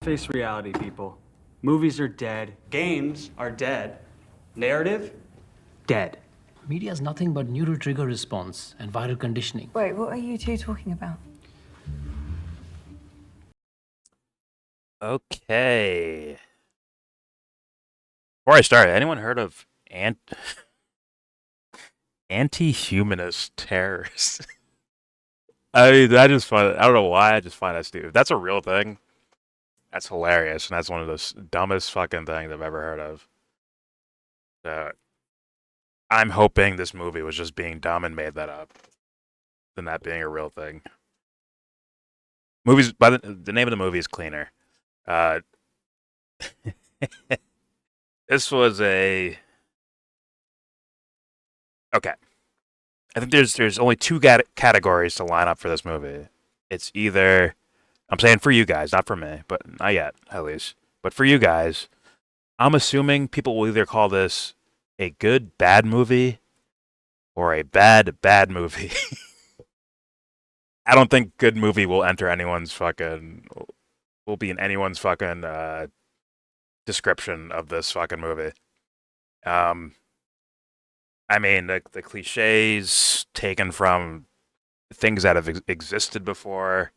Face reality, people. Movies are dead. Games are dead. Narrative? Dead. Media is nothing but neural trigger response and viral conditioning. Wait, what are you two talking about? Okay. Before I start, anyone heard of anti-humanist terrorists? I mean, I don't know why, I just find that stupid. If that's a real thing, that's hilarious, and that's one of the dumbest fucking things I've ever heard of. So, I'm hoping this movie was just being dumb and made that up, than that being a real thing. Movies, by the name of the movie is Cleaner. This was a... Okay. I think there's only two categories to line up for this movie. It's either... I'm saying for you guys, not for me, but not yet, at least. But for you guys, I'm assuming people will either call this a good, bad movie or a bad, bad movie. I don't think good movie will enter anyone's fucking... will be in anyone's fucking description of this fucking movie. I mean, the cliches taken from things that have existed before,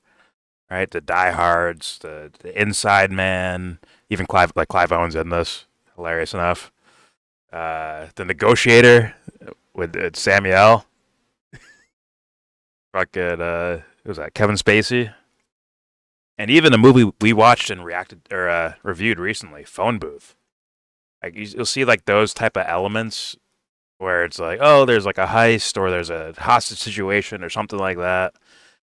right? The diehards, the Inside Man, even Clive Owen's in this, hilarious enough. The Negotiator with Samuel. Fucking, who was that? Kevin Spacey. And even the movie we watched and reviewed recently, Phone Booth. Like you'll see like those type of elements where it's like, oh, there's like a heist or there's a hostage situation or something like that.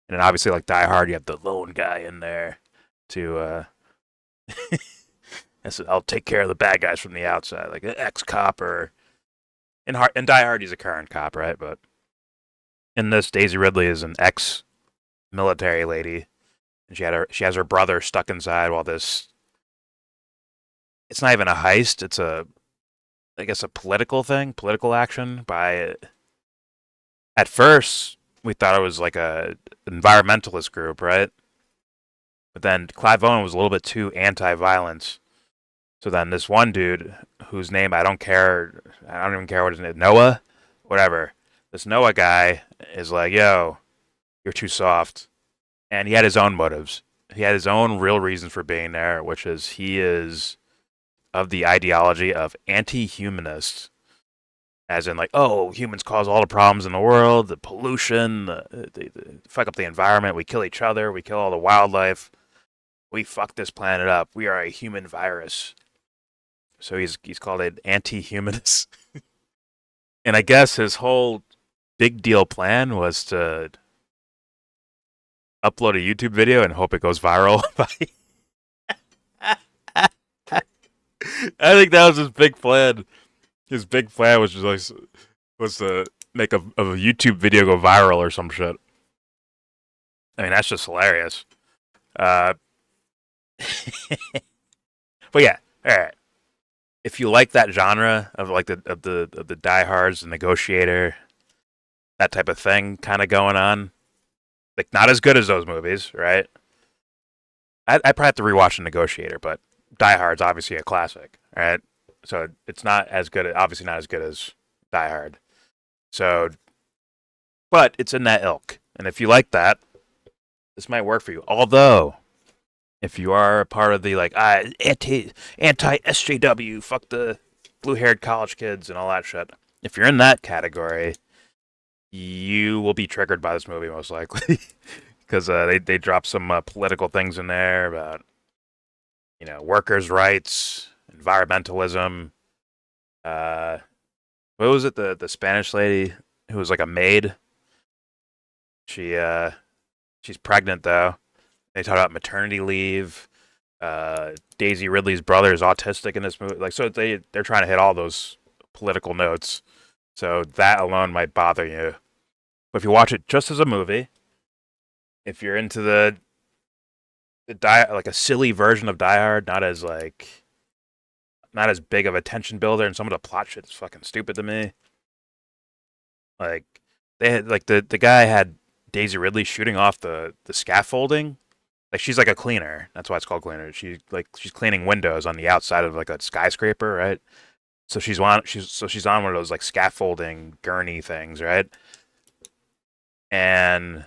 And then obviously like Die Hard, you have the lone guy in there to I'll take care of the bad guys from the outside, like an ex-cop or in Die Hard he's a current cop, right? But in this, Daisy Ridley is an ex-military lady. And she has her brother stuck inside while this... It's not even a heist. It's I guess a political thing, political action by... At first, we thought it was like a environmentalist group, right? But then Clive Owen was a little bit too anti-violence. So then this one dude, whose name I don't even care what his name is, Noah? Whatever. This Noah guy is like, yo, you're too soft. And he had his own motives. He had his own real reasons for being there, which is he is of the ideology of anti-humanist. As in, like, oh, humans cause all the problems in the world, the pollution, the fuck up the environment, we kill each other, we kill all the wildlife, we fuck this planet up, we are a human virus. So he's called an anti-humanist. And I guess his whole big deal plan was to upload a YouTube video and hope it goes viral. I think that was his big plan. His big plan was just like, was to make a YouTube video go viral or some shit. I mean, that's just hilarious. But yeah, all right. If you like that genre of like the diehards, the Negotiator, that type of thing, kind of going on. Like, not as good as those movies, right? I probably have to rewatch The Negotiator, but Die Hard's obviously a classic, right? So it's not as good, obviously not as good as Die Hard. So, but it's in that ilk. And if you like that, this might work for you. Although, if you are a part of the, like, anti-SJW, fuck the blue-haired college kids and all that shit, if you're in that category, you will be triggered by this movie most likely, because they drop some political things in there about, you know, workers' rights, environmentalism. What was it? The Spanish lady who was like a maid. She's pregnant though. They talk about maternity leave. Daisy Ridley's brother is autistic in this movie. Like, so they're trying to hit all those political notes. So that alone might bother you. But if you watch it just as a movie, if you're into like a silly version of Die Hard, not as big of a tension builder, and some of the plot shit is fucking stupid to me. Like they had, like the guy had Daisy Ridley shooting off the scaffolding Like she's like a cleaner. That's why it's called cleaner. She's cleaning windows on the outside of like a skyscraper, right? So she's on one of those like scaffolding gurney things, right? And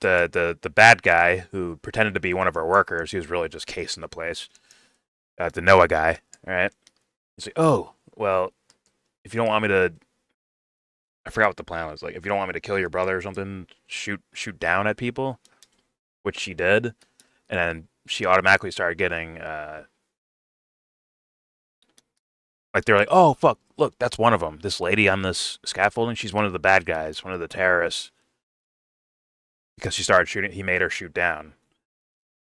the bad guy who pretended to be one of her workers, he was really just casing the place. The Noah guy, right? He's like, oh, well, if you don't want me to, I forgot what the plan was. Like, if you don't want me to kill your brother or something, shoot down at people, which she did, and then she automatically started getting like they're like, oh fuck, look, that's one of them. This lady on this scaffolding, she's one of the bad guys, one of the terrorists, because she started shooting. He made her shoot down,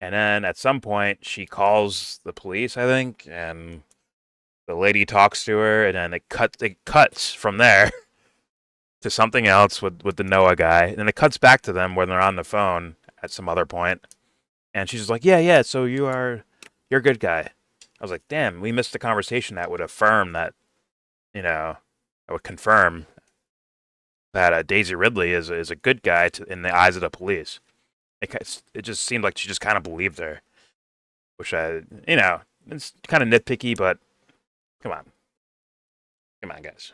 and then at some point she calls the police, I think, and the lady talks to her, and then it cuts from there to something else with the Noah guy, and then it cuts back to them when they're on the phone at some other point, and she's just like, yeah, so you're a good guy. I was like, damn, we missed a conversation that would affirm that, that would confirm that Daisy Ridley is a good guy in the eyes of the police. It just seemed like she just kind of believed her, which it's kind of nitpicky, but come on, guys,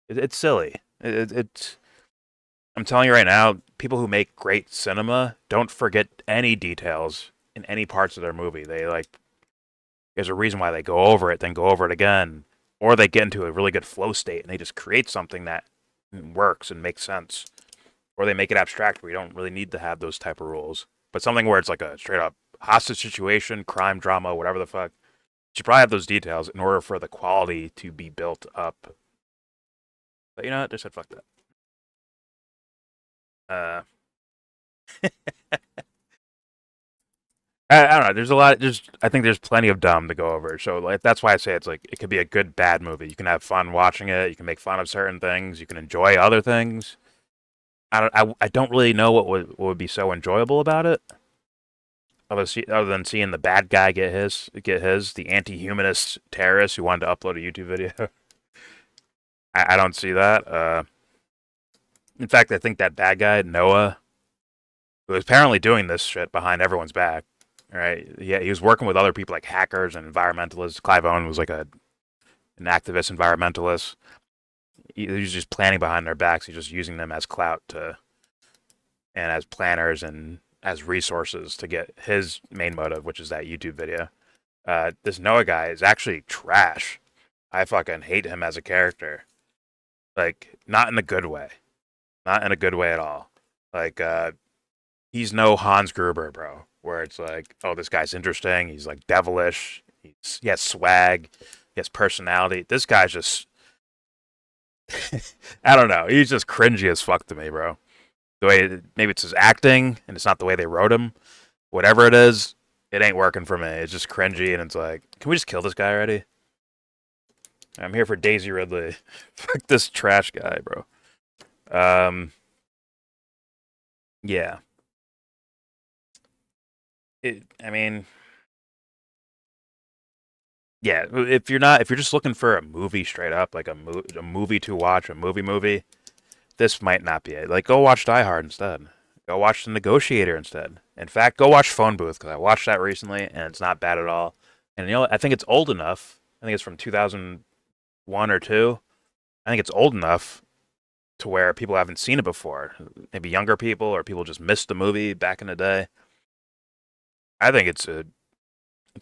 it's silly. It's I'm telling you right now, people who make great cinema don't forget any details in any parts of their movie. There's a reason why they go over it, then go over it again, or they get into a really good flow state and they just create something that works and makes sense, or they make it abstract where you don't really need to have those type of rules, but something where it's like a straight up hostage situation, crime drama, whatever the fuck. You should probably have those details in order for the quality to be built up. But you know what? They said fuck that. I don't know. I think there's plenty of dumb to go over. So like that's why I say it's like it could be a good bad movie. You can have fun watching it. You can make fun of certain things. You can enjoy other things. I don't really know what would be so enjoyable about it. Other than seeing the bad guy get his, the anti-humanist terrorist who wanted to upload a YouTube video. I don't see that. In fact, I think that bad guy, Noah, who was apparently doing this shit behind everyone's back, right? Yeah, he was working with other people like hackers and environmentalists. Clive Owen was like an activist environmentalist. He was just planning behind their backs. He's just using them as clout and as planners and as resources to get his main motive, which is that YouTube video. This Noah guy is actually trash. I fucking hate him as a character. Like, not in a good way. Not in a good way at all. Like, he's no Hans Gruber, bro. Where it's like, oh, this guy's interesting. He's like devilish. He has swag. He has personality. This guy's just, I don't know. He's just cringy as fuck to me, bro. The way, maybe it's his acting and it's not the way they wrote him. Whatever it is, it ain't working for me. It's just cringy and it's like, can we just kill this guy already? I'm here for Daisy Ridley. Fuck this trash guy, bro. Yeah. Yeah, if you're just looking for a movie straight up, like a movie to watch, a movie, this might not be it. Like, go watch Die Hard instead. Go watch The Negotiator instead. In fact, go watch Phone Booth, because I watched that recently, and it's not bad at all. And I think it's old enough. I think it's from 2001 or 2. I think it's old enough to where people haven't seen it before. Maybe younger people, or people just missed the movie back in the day. I think it's a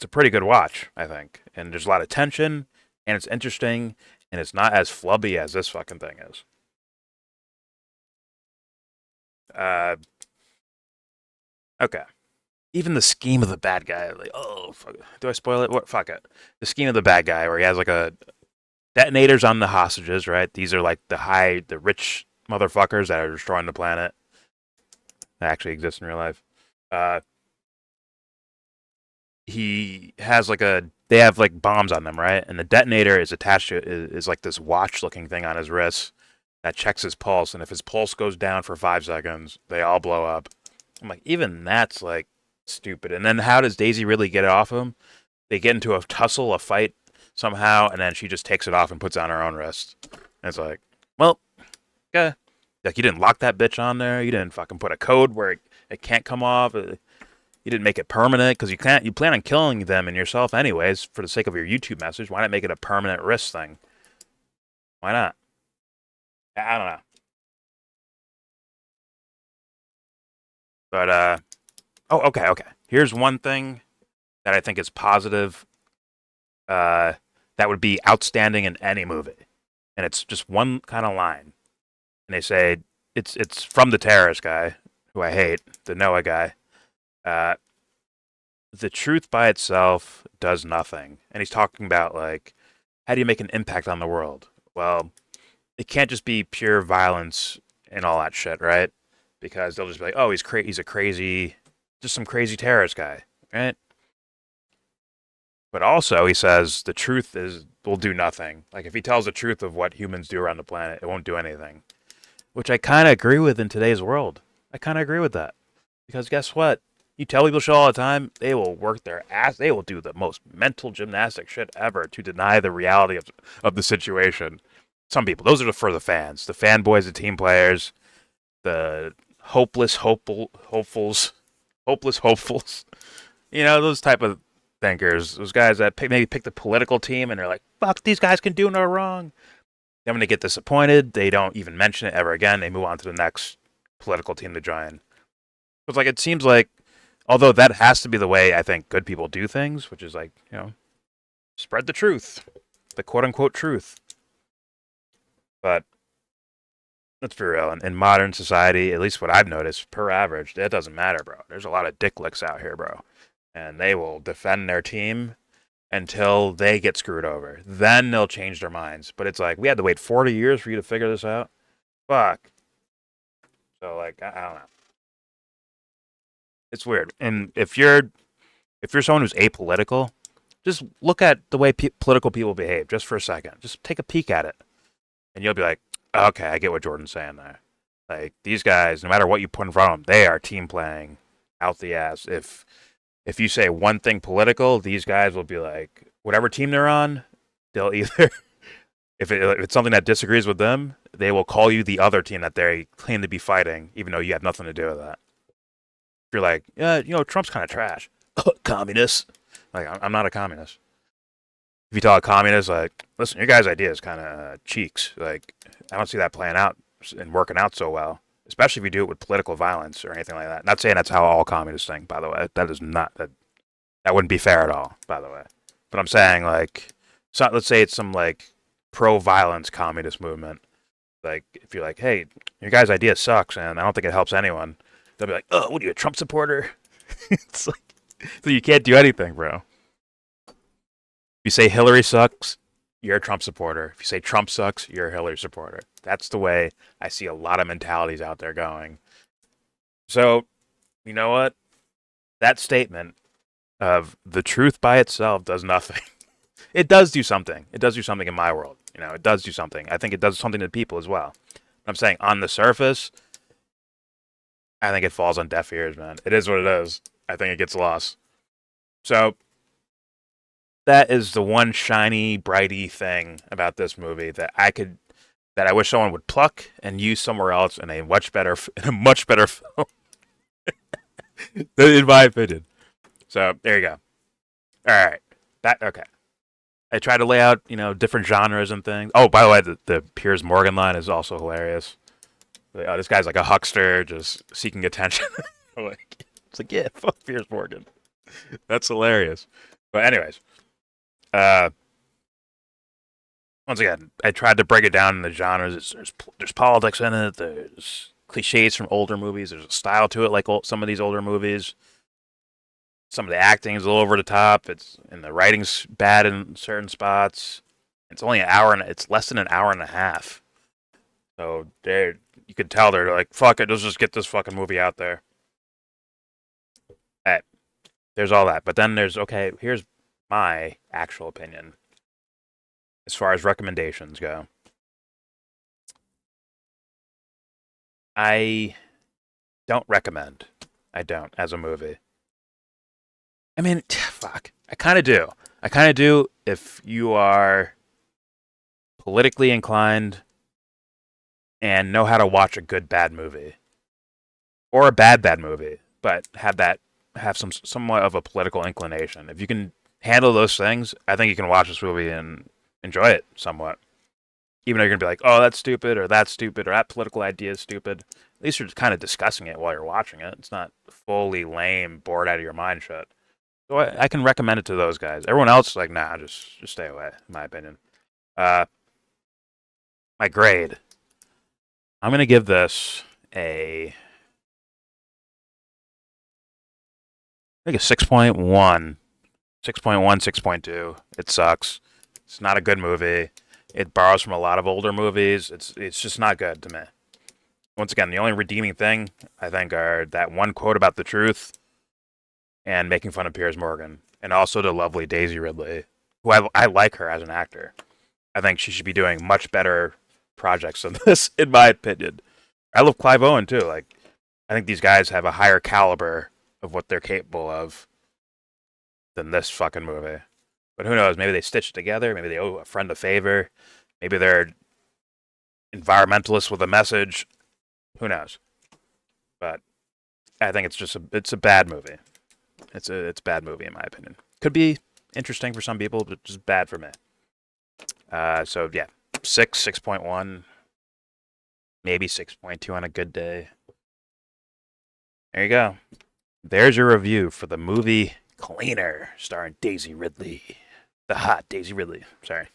pretty good watch, I think. And there's a lot of tension, and it's interesting, and it's not as flubby as this fucking thing is. Okay. Even the scheme of the bad guy, like, oh, fuck. Do I spoil it? What? Fuck it. The scheme of the bad guy, where he has like a detonators on the hostages, right? These are like the rich motherfuckers that are destroying the planet. That actually exists in real life. He has they have like bombs on them, right? And the detonator is attached to is like this watch looking thing on his wrist that checks his pulse, and if his pulse goes down for 5 seconds, they all blow up. I'm like, even that's like stupid. And then how does Daisy Ridley get it off him? They get into a tussle, a fight somehow, and then she just takes it off and puts it on her own wrist. And it's like, well, yeah, like you didn't lock that bitch on there. You didn't fucking put a code where it can't come off. You didn't make it permanent because you can't. You plan on killing them and yourself anyways for the sake of your YouTube message. Why not make it a permanent risk thing? Why not? I don't know. But oh, okay. Here's one thing that I think is positive. That would be outstanding in any movie, and it's just one kind of line, and they say it's from the terrorist guy who I hate, the Noah guy. The truth by itself does nothing, and he's talking about like, how do you make an impact on the world? Well, it can't just be pure violence and all that shit, right? Because they'll just be like, oh, he's a crazy, just some crazy terrorist guy, right? But also, he says the truth will do nothing. Like if he tells the truth of what humans do around the planet, it won't do anything. Which I kind of agree with in today's world. I kind of agree with that. Because guess what? You tell people shit all the time, they will work their ass. They will do the most mental gymnastic shit ever to deny the reality of the situation. Some people, those are for the fans, the fanboys, the team players, the hopefuls. You know, those type of thinkers, those guys that maybe pick the political team and they're like, fuck, these guys can do no wrong. Then when they get disappointed, they don't even mention it ever again. They move on to the next political team to join. It's like, it seems like, although that has to be the way I think good people do things, which is like, you know, spread the truth, the quote unquote truth. But let's be real. In modern society, at least what I've noticed, per average, that doesn't matter, bro. There's a lot of dick licks out here, bro. And they will defend their team until they get screwed over. Then they'll change their minds. But it's like, we had to wait 40 years for you to figure this out? Fuck. So, like, I don't know. It's weird. And if you're someone who's apolitical, just look at the way political people behave just for a second. Just take a peek at it. And you'll be like, okay, I get what Jordan's saying there. Like, these guys, no matter what you put in front of them, they are team playing out the ass. If you say one thing political, these guys will be like, whatever team they're on, they'll either, if it's something that disagrees with them, they will call you the other team that they claim to be fighting, even though you have nothing to do with that. If you're like, yeah, you know, Trump's kind of trash. Communist. Like, I'm not a communist. If you tell a communist, like, listen, your guy's idea is kind of cheeks. Like, I don't see that playing out and working out so well, especially if you do it with political violence or anything like that. Not saying that's how all communists think, by the way. That is not, that wouldn't be fair at all, by the way. But I'm saying, like, so let's say it's some, like, pro-violence communist movement. Like, if you're like, hey, your guy's idea sucks and I don't think it helps anyone, they'll be like, oh, what are you, a Trump supporter? It's like, so you can't do anything, bro. If you say Hillary sucks, you're a Trump supporter. If you say Trump sucks, you're a Hillary supporter. That's the way I see a lot of mentalities out there going. So, you know what? That statement of the truth by itself does nothing. It does do something. It does do something in my world. You know, it does do something. I think it does something to people as well. I'm saying on the surface, I think it falls on deaf ears, man. It is what it is. I think it gets lost. So, that is the one shiny, brighty thing about this movie that I wish someone would pluck and use somewhere else in a much better film, in my opinion. So there you go. All right, okay. I tried to lay out, you know, different genres and things. Oh, by the way, the Piers Morgan line is also hilarious. Like, oh, this guy's like a huckster, just seeking attention. It's like, yeah, fuck Piers Morgan. That's hilarious. But anyways. Once again, I tried to break it down in the genres. There's politics in it. There's cliches from older movies. There's a style to it, like some of these older movies. Some of the acting is a little over the top. And the writing's bad in certain spots. It's only an hour, and it's less than an hour and a half. So you can tell they're like, fuck it, let's just get this fucking movie out there. Hey, there's all that. But then there's, okay, here's my actual opinion as far as recommendations go. I don't recommend. I don't, as a movie. I mean, fuck. I kind of do. I kind of do if you are politically inclined and know how to watch a good bad movie. Or a bad movie, but have that have somewhat of a political inclination. If you can handle those things, I think you can watch this movie and enjoy it somewhat. Even though you're gonna be like, "Oh, that's stupid," or that political idea is stupid. At least you're just kind of discussing it while you're watching it. It's not fully lame, bored out of your mind shit. So I can recommend it to those guys. Everyone else, like, nah, just stay away. In my opinion. My grade. I'm gonna give this I think a 6.1. 6.1, 6.2. It sucks. It's not a good movie. It borrows from a lot of older movies. It's just not good to me. Once again, the only redeeming thing, I think, are that one quote about the truth and making fun of Piers Morgan. And also the lovely Daisy Ridley, who I like her as an actor. I think she should be doing much better projects than this, in my opinion. I love Clive Owen, too. Like, I think these guys have a higher caliber of what they're capable of than this fucking movie. But who knows? Maybe they stitch it together. Maybe they owe a friend a favor. Maybe they're environmentalists with a message. Who knows? But I think it's a bad movie. It's a bad movie in my opinion. Could be interesting for some people, but just bad for me. So yeah, 6.1, maybe 6.2 on a good day. There you go. There's your review for the movie Cleaner, starring Daisy Ridley. The hot Daisy Ridley. Sorry.